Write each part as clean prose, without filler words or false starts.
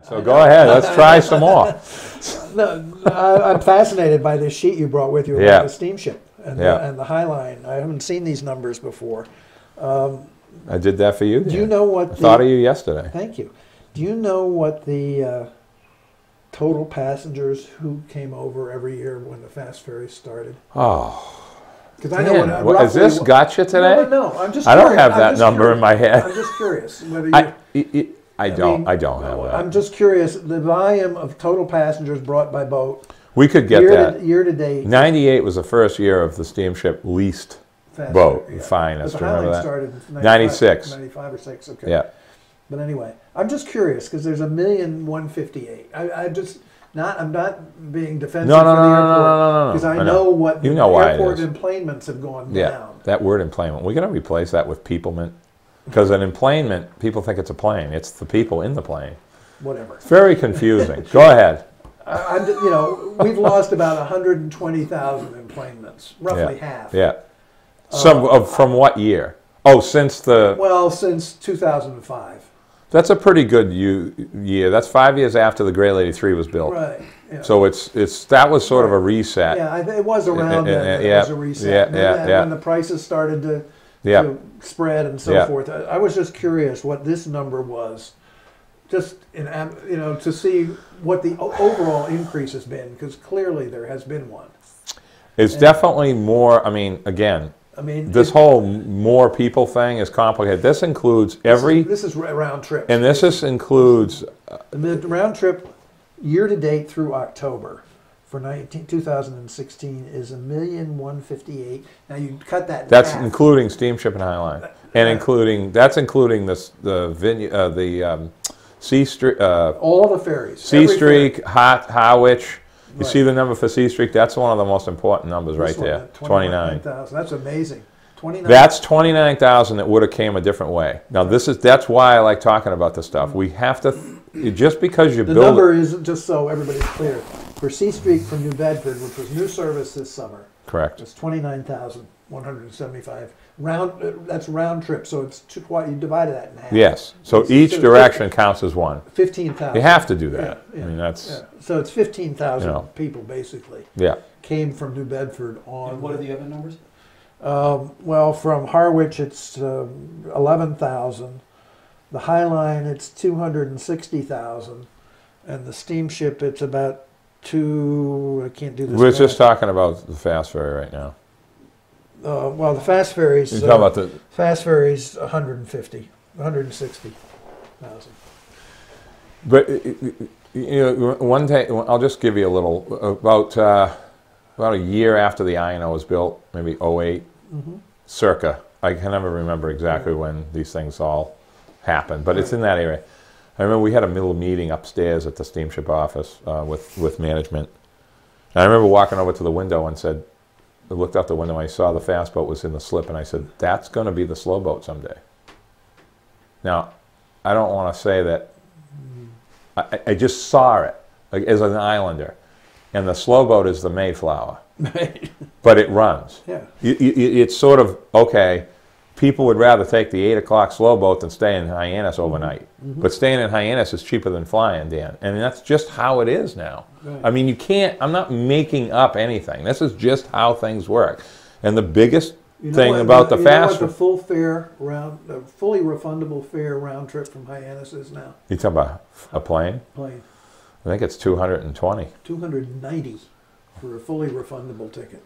So go ahead, let's try some more. No, I'm fascinated by this sheet you brought with you about the steamship and, the High Line. I haven't seen these numbers before. I did that for you. Do you know what? I thought of you yesterday. Thank you. Do you know what the total passengers who came over every year when the fast ferries started? Oh. Because I know what has this got you today? No, I'm just. I don't have that number in my head. I'm just curious whether you. I don't have that. I'm just curious. The volume of total passengers brought by boat. We could get that. Year to date. 98 was the first year of the steamship leased boat. Finest. Remember that? Started in 96. 95 or 6. Okay. Yeah. But anyway, I'm just curious because there's 1,158,000. I'm not being defensive for the airport because I know what the airport emplanements have gone down. That word emplanement. We're going to replace that with peoplement. Because an emplanement, people think it's a plane. It's the people in the plane. Whatever. It's very confusing. Go ahead. We've lost about 120,000 emplanements, roughly half. Yeah. From what year? Oh, since since 2005. That's a pretty good year. That's 5 years after the Gray Lady 3 was built. Right. Yeah. So that was sort of a reset. Yeah, it was around then. It was a reset. When the prices started to spread and so forth. I was just curious what this number was, just to see what the overall increase has been, because clearly there has been one. It's definitely more. This whole more people thing is complicated. This includes This is round trip. And this includes the round trip year to date through October. For 2016 is 1,158,000. Now you cut that. That's including steamship and High Line, and that's including the Sea Streak. All the ferries. Sea Streak, Harwich. You see the number for Sea Streak? That's one of the most important numbers right there. 29,000. That's amazing. 29. That's 29,000 that would have came a different way. Now that's why I like talking about this stuff. We have to just because you build. The number is just so everybody's clear. For Sea Streak from New Bedford, which was new service this summer. Correct. It's 29,175 that's round trip. So it's you divided that in half. Yes. So each direction counts as one. 15,000. You have to do that. Yeah. So it's 15,000 people basically. Yeah. Came from New Bedford on. And what are the other numbers? From Harwich it's 11,000. The High Line it's 260,000, and the steamship it's about. I can't do this. We're just talking about the fast ferry right now. The fast ferries. You're talking about the fast ferries, 160,000. But one day, I'll just give you a little about a year after the INO was built, maybe 08, circa. I can never remember exactly when these things all happened, but it's in that area. I remember we had a middle meeting upstairs at the steamship office with management. And I remember walking over to the window and I looked out the window and I saw the fast boat was in the slip, and I said, that's going to be the slow boat someday. Now, I don't want to say that. I just saw it as an islander. And the slow boat is the Mayflower. But it runs. Yeah. It's sort of, okay, people would rather take the 8 o'clock slow boat than stay in Hyannis overnight. But staying in Hyannis is cheaper than flying, Dan. And that's just how it is now. Right. I mean, I'm not making up anything. This is just how things work. And the biggest thing about the fast... the full fare the fully refundable fare round trip from Hyannis is now? You talking about a plane? Plane. I think it's 220. 290 for a fully refundable ticket.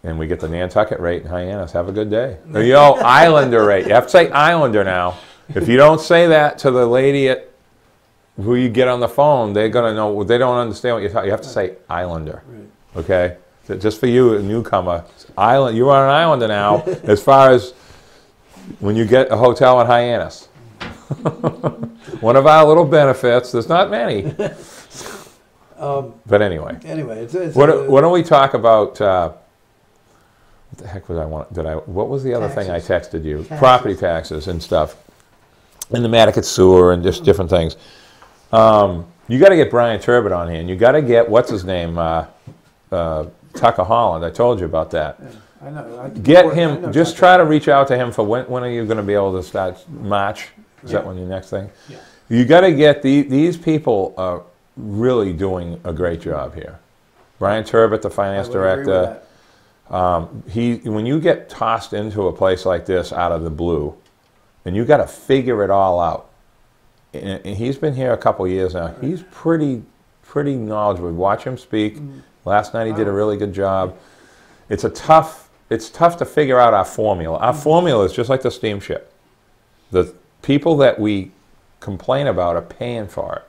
And we get the Nantucket rate in Hyannis. Have a good day. Islander rate. You have to say Islander now. If you don't say that to the lady who you get on the phone, they're going to know. They don't understand what you're talking. You have to say Islander. Right. Okay? So just for you, a newcomer. You are an Islander now as far as when you get a hotel in Hyannis. One of our little benefits. There's not many. But anyway. Why don't we talk about... what the heck was I want? What was the other thing I texted you? Taxes. Property taxes and stuff, and the Matticat sewer and just different things. You got to get Brian Turbot on here, and you got to get what's his name, Tucker Holland. I told you about that. Yeah, I know. Get him. Just try to reach out to him for when are you going to be able to start? March? Is that when your next thing? Yeah. You got to get these people are really doing a great job here. Brian Turbot, the finance director, when you get tossed into a place like this out of the blue, and you got to figure it all out. And he's been here a couple of years now. He's pretty knowledgeable. Watch him speak. Last night he did a really good job. It's tough to figure out our formula. Our formula is just like the steamship. The people that we complain about are paying for it.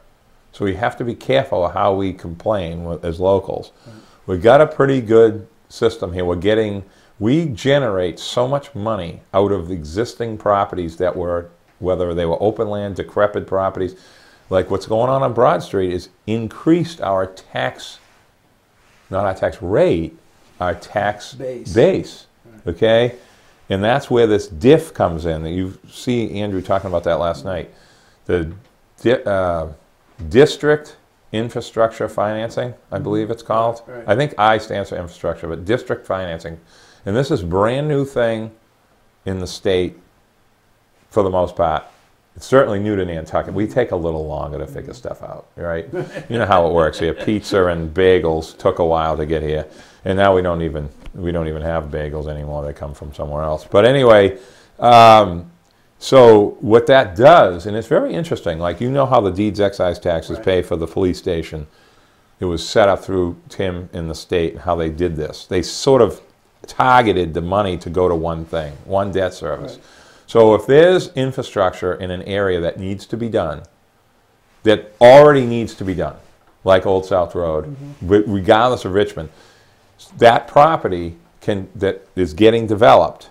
So we have to be careful of how we complain as locals. We've got a pretty good system here. We generate so much money out of existing properties that were, whether they were open land, decrepit properties, like what's going on Broad Street is increased our tax, not our tax rate, our tax base. Okay? And that's where this diff comes in. You see Andrew talking about that last night. The district infrastructure financing, I believe it's called. Right. I think I stands for infrastructure, but district financing. And this is a brand new thing in the state for the most part. It's certainly new to Nantucket. We take a little longer to figure stuff out, right? You know how it works here. Pizza and bagels took a while to get here. And now we don't even have bagels anymore. They come from somewhere else. But anyway, so what that does, and it's very interesting, like you know how the deeds excise taxes pay for the police station. It was set up through Tim in the state and how they did this. They sort of targeted the money to go to one thing, one debt service. Right. So if there's infrastructure in an area that needs to be done, that already needs to be done, like Old South Road, regardless of Richmond, that property that is getting developed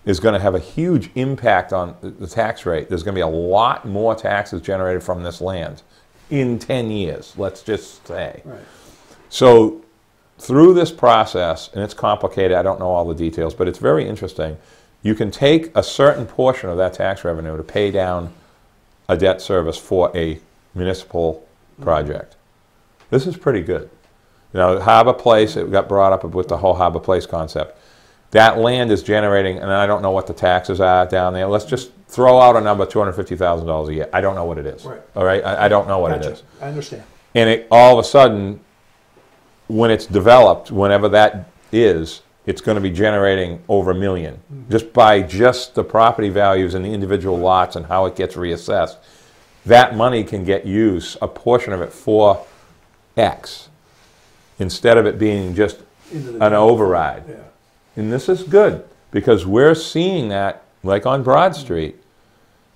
is going to have a huge impact on the tax rate. There's going to be a lot more taxes generated from this land in 10 years, let's just say. Right. So through this process, and it's complicated, I don't know all the details, but it's very interesting, you can take a certain portion of that tax revenue to pay down a debt service for a municipal project. This is pretty good. You know, Harbor Place, it got brought up with the whole Harbor Place concept. That land is generating, and I don't know what the taxes are down there. Let's just throw out a number, $250,000 a year. I don't know what it is. Right. All right? I don't know what it is. I understand. And all of a sudden, when it's developed, whenever that is, it's going to be generating over $1 million. Just by the property values and the individual lots and how it gets reassessed. That money can get used, a portion of it, for X, instead of it being just an override. Yeah. And this is good, because we're seeing that, like on Broad Street.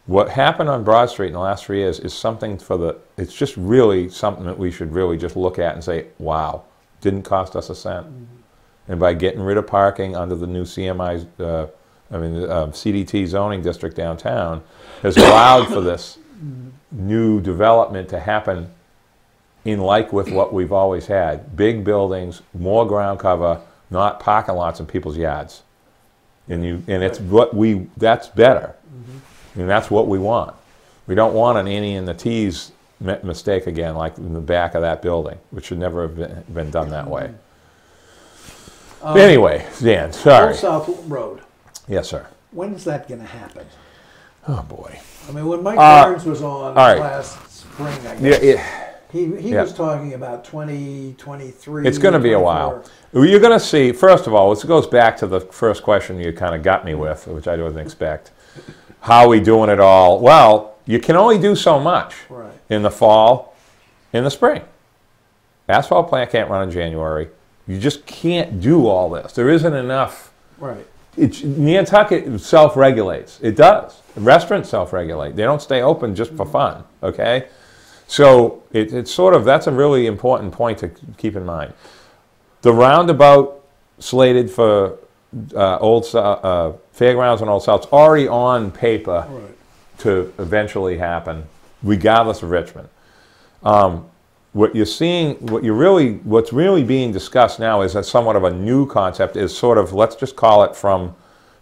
What happened on Broad Street in the last 3 years is something it's just really something that we should really just look at and say, wow, didn't cost us a cent. And by getting rid of parking under the new CMI, CDT zoning district downtown, has allowed for this new development to happen in like with what we've always had. Big buildings, more ground cover, not parking lots in people's yards. And it's that's better. And that's what we want. We don't want an Annie and the T's mistake again, like in the back of that building, which should never have been done that way. Anyway, Dan, sorry. Old South Road. Yes, sir. When is that going to happen? Oh, boy. I mean, when Mike Burns was on last spring, I guess, he was talking about 2023. It's going to be a while. You're going to see, first of all, this goes back to the first question you kind of got me with, which I didn't expect. How are we doing it all? Well, you can only do so much in the fall, in the spring. Asphalt plant can't run in January. You just can't do all this. There isn't enough. Right. Nantucket self-regulates. It does. Restaurants self-regulate. They don't stay open just for fun, okay? So it's sort of, that's a really important point to keep in mind. The roundabout slated for Fairgrounds and Old South's already on paper to eventually happen, regardless of Richmond. What you're seeing, what's really being discussed now is that somewhat of a new concept, is sort of, let's just call it from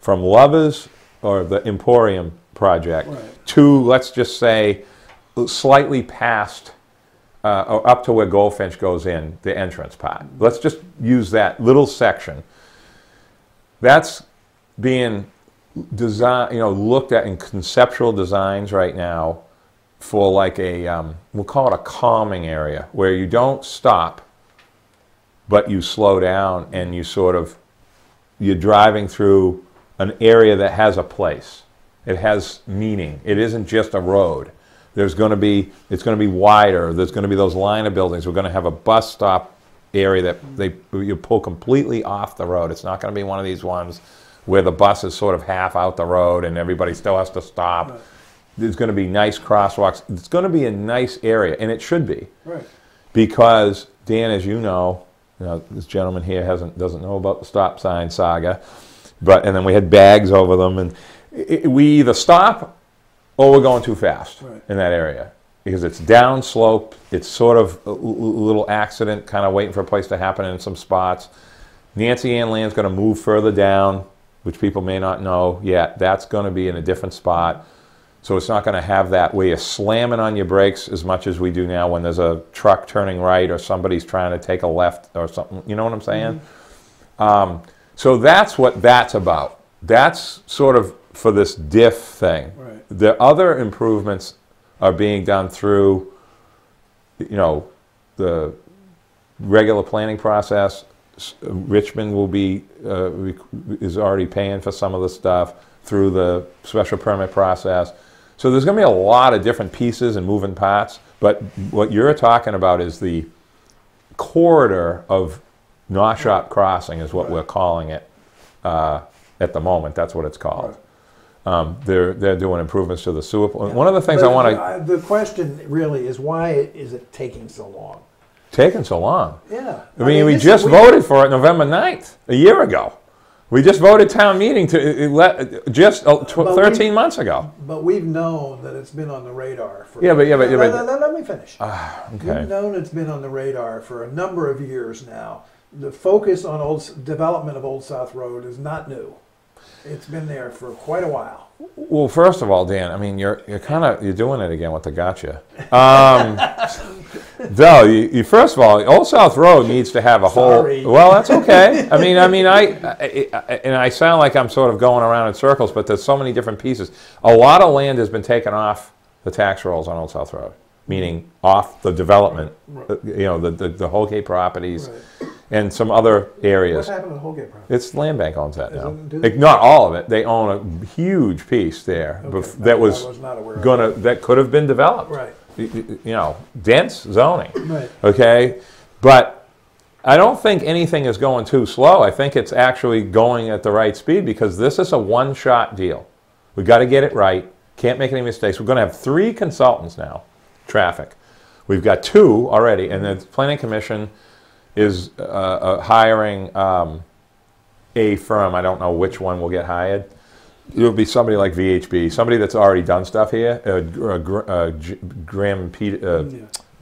Lovers or the Emporium project to, let's just say, slightly past or up to where Goldfinch goes in, the entrance part. Let's just use that little section. That's being looked at in conceptual designs right now for like a, we'll call it a calming area, where you don't stop, but you slow down and you sort of, you're driving through an area that has a place. It has meaning. It isn't just a road. There's going to be, it's going to be wider. There's going to be those line of buildings. We're going to have a bus stop area that you pull completely off the road. It's not going to be one of these ones where the bus is sort of half out the road and everybody still has to stop. Right. There's going to be nice crosswalks. It's going to be a nice area, and it should be. Right. Because, Dan, as you know, this gentleman here doesn't know about the stop sign saga, and then we had bags over them, and we either stop or we're going too fast in that area because it's downslope. It's sort of a little accident, kind of waiting for a place to happen in some spots. Nancy Ann Land's going to move further down, which people may not know yet. That's going to be in a different spot. So it's not going to have that where you're slamming on your brakes as much as we do now when there's a truck turning right or somebody's trying to take a left or something. You know what I'm saying? Mm-hmm. So that's what that's about. That's sort of for this diff thing. Right. The other improvements are being done through, the regular planning process. Richmond will be, is already paying for some of the stuff through the special permit process. So there's going to be a lot of different pieces and moving parts, but what you're talking about is the corridor of Norshop Crossing is what we're calling it at the moment. That's what it's called. Right. They're doing improvements to the sewer. Yeah. One of the things I want to... The question really is, why is it taking so long? Taking so long? Yeah. I mean we just voted for it November 9th, a year ago. We just voted town meeting to just 13 months ago. But we've known that it's been on the radar for... Let me finish. Okay. We've known it's been on the radar for a number of years now. The focus on development of Old South Road is not new. It's been there for quite a while. Well, first of all, Dan, I mean, you're doing it again with the gotcha. No, first of all, Old South Road needs to have a whole. Well, that's okay. I sound like I'm sort of going around in circles, but there's so many different pieces. A lot of land has been taken off the tax rolls on Old South Road, meaning off the development. Right. The Holgate properties. Right. And some other areas. What happened to the Holgate property? It's land bank owns that now. Not all of it. They own a huge piece there that that could have been developed. Right. Dense zoning. Right. Okay, but I don't think anything is going too slow. I think it's actually going at the right speed because this is a one-shot deal. We got to get it right. Can't make any mistakes. We're going to have 3 consultants now, traffic. We've got 2 already, and the Planning Commission is hiring a firm. I don't know which one will get hired. It'll be somebody like VHB, somebody that's already done stuff here,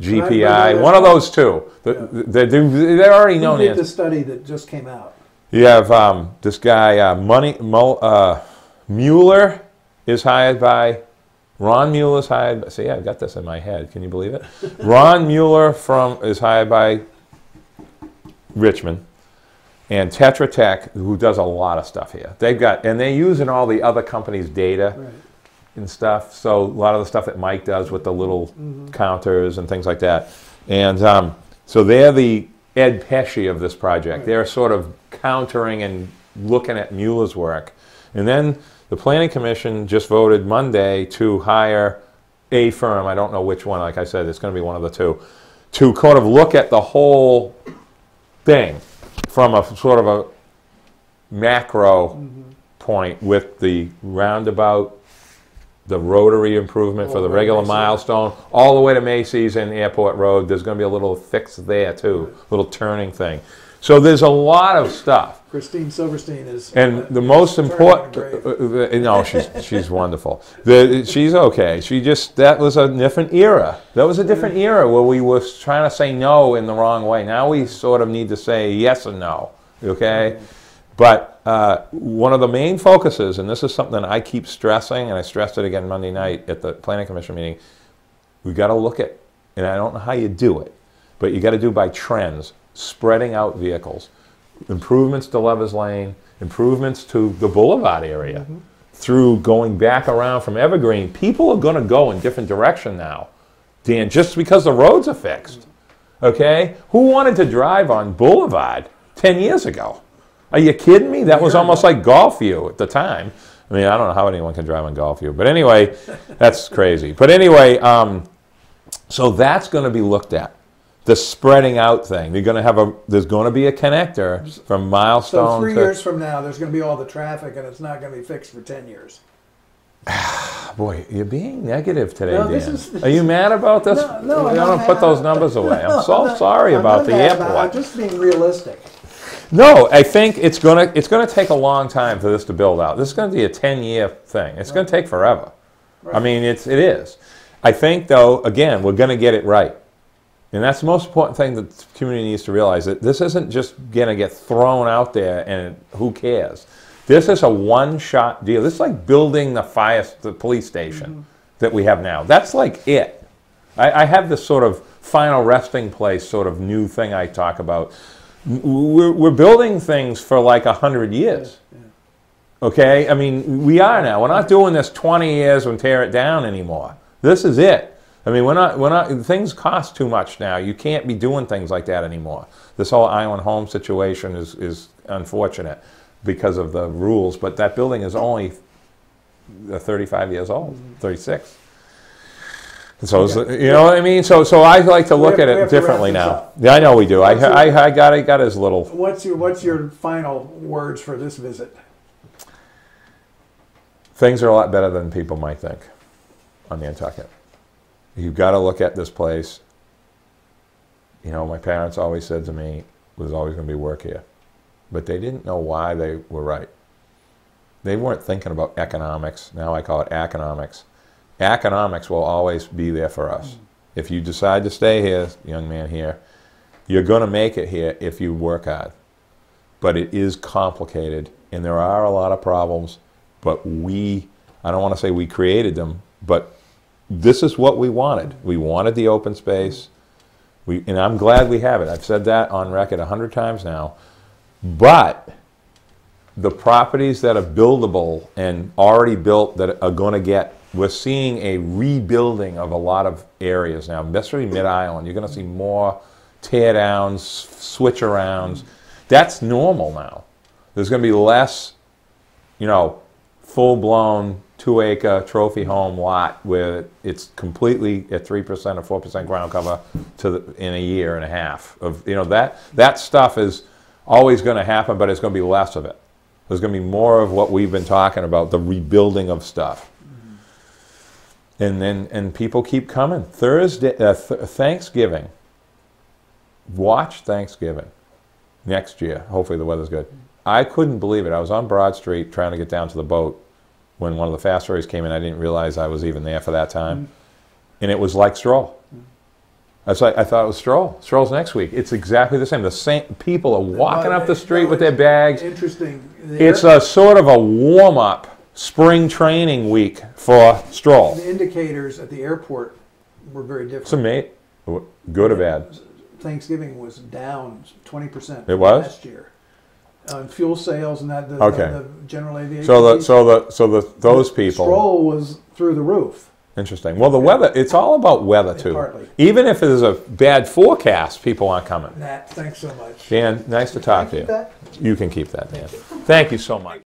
GPI, one of those 2. They're already known. Who did the study that just came out? You have this guy, Mueller is hired by, Ron Mueller is hired, see, I've got this in my head, can you believe it? Ron Mueller is hired by Richmond, and Tetra Tech, who does a lot of stuff here. They're using all the other companies' data and stuff. So a lot of the stuff that Mike does with the little counters and things like that. And so they're the Ed Pesci of this project. Right. They're sort of countering and looking at Mueller's work. And then the Planning Commission just voted Monday to hire a firm. I don't know which one. Like I said, it's going to be one of the 2, to kind of look at the whole thing from a sort of a macro point with the roundabout, the rotary improvement for the regular milestone, all the way to Macy's and Airport Road. There's going to be a little fix there too, little turning thing. So there's a lot of stuff. Christine Silverstein is... And the most important... no, she's wonderful. She's okay. That was a different era. That was a different era where we were trying to say no in the wrong way. Now we sort of need to say yes and no, okay? But one of the main focuses, and this is something I keep stressing, and I stressed it again Monday night at the Planning Commission meeting, we got to look at, and I don't know how you do it, but you got to do by trends, spreading out vehicles. Improvements to Lovers Lane, improvements to the Boulevard area, through going back around from Evergreen, people are going to go in different direction now, Dan, just because the roads are fixed. Okay? Who wanted to drive on Boulevard 10 years ago? Are you kidding me? That was almost like Golfview at the time. I mean, I don't know how anyone can drive on Golfview. But anyway, that's crazy. But anyway, so that's going to be looked at. The spreading out thing. You're going to there's going to be a connector from Milestone. So 3 years from now, there's going to be all the traffic, and it's not going to be fixed for 10 years. Boy, you're being negative today, no, Dan. Are you mad about this? No, I'm going to put those numbers away. I'm so sorry about the airport. I'm just being realistic. No, I think it's going to take a long time for this to build out. This is going to be a 10-year thing. It's going to take forever. Right. I mean, it is. I think, though, again, we're going to get it right. And that's the most important thing that the community needs to realize, that this isn't just going to get thrown out there and who cares. This is a one-shot deal. This is like building the police station that we have now. That's like it. I have this sort of final resting place sort of new thing I talk about. We're building things for like 100 years. Okay? I mean, we are now. We're not doing this 20 years and tear it down anymore. This is it. I mean, we're not, things cost too much now. You can't be doing things like that anymore. This whole Island Home situation is unfortunate because of the rules, but that building is only 35 years old, 36. And so, you know what I mean? So I like to look at it differently now. Yeah, I know we do. I got his little... What's your final words for this visit? Things are a lot better than people might think on Nantucket. You've got to look at this place. You know, my parents always said to me, there's always going to be work here. But they didn't know why they were right. They weren't thinking about economics. Now I call it economics. Economics will always be there for us. If you decide to stay here, young man here, you're going to make it here if you work hard. But it is complicated, and there are a lot of problems, but I don't want to say we created them, but this is what we wanted. We wanted the open space, and I'm glad we have it. I've said that on record 100 times now. But the properties that are buildable and already built that are going to get, we're seeing a rebuilding of a lot of areas now, especially Mid-Island. You're going to see more tear downs, switch arounds. That's normal now. There's going to be less, you know, full-blown 2-acre trophy home lot where it's completely at 3% or 4% ground cover in a year and a half. You know, that stuff is always going to happen, but it's going to be less of it. There's going to be more of what we've been talking about, the rebuilding of stuff. And people keep coming. Thanksgiving. Watch Thanksgiving next year. Hopefully the weather's good. I couldn't believe it. I was on Broad Street trying to get down to the boat when one of the fast ferries came in. I didn't realize I was even there for that time. And it was like Stroll. I thought it was Stroll. Stroll's next week. It's exactly the same. The same people are walking up the street with their bags. Interesting. It's a sort of a warm-up spring training week for Stroll. The indicators at the airport were very different. So, mate, good or bad? Thanksgiving was down 20% it was? last year. On fuel sales and that, the general aviation. Those people. Stroll was through the roof. Interesting. Well, the weather, it's all about weather, too. Partly. Even if there's a bad forecast, people aren't coming. Nat, thanks so much. Dan, nice to talk to you. You can keep that, Dan. Thank you so much.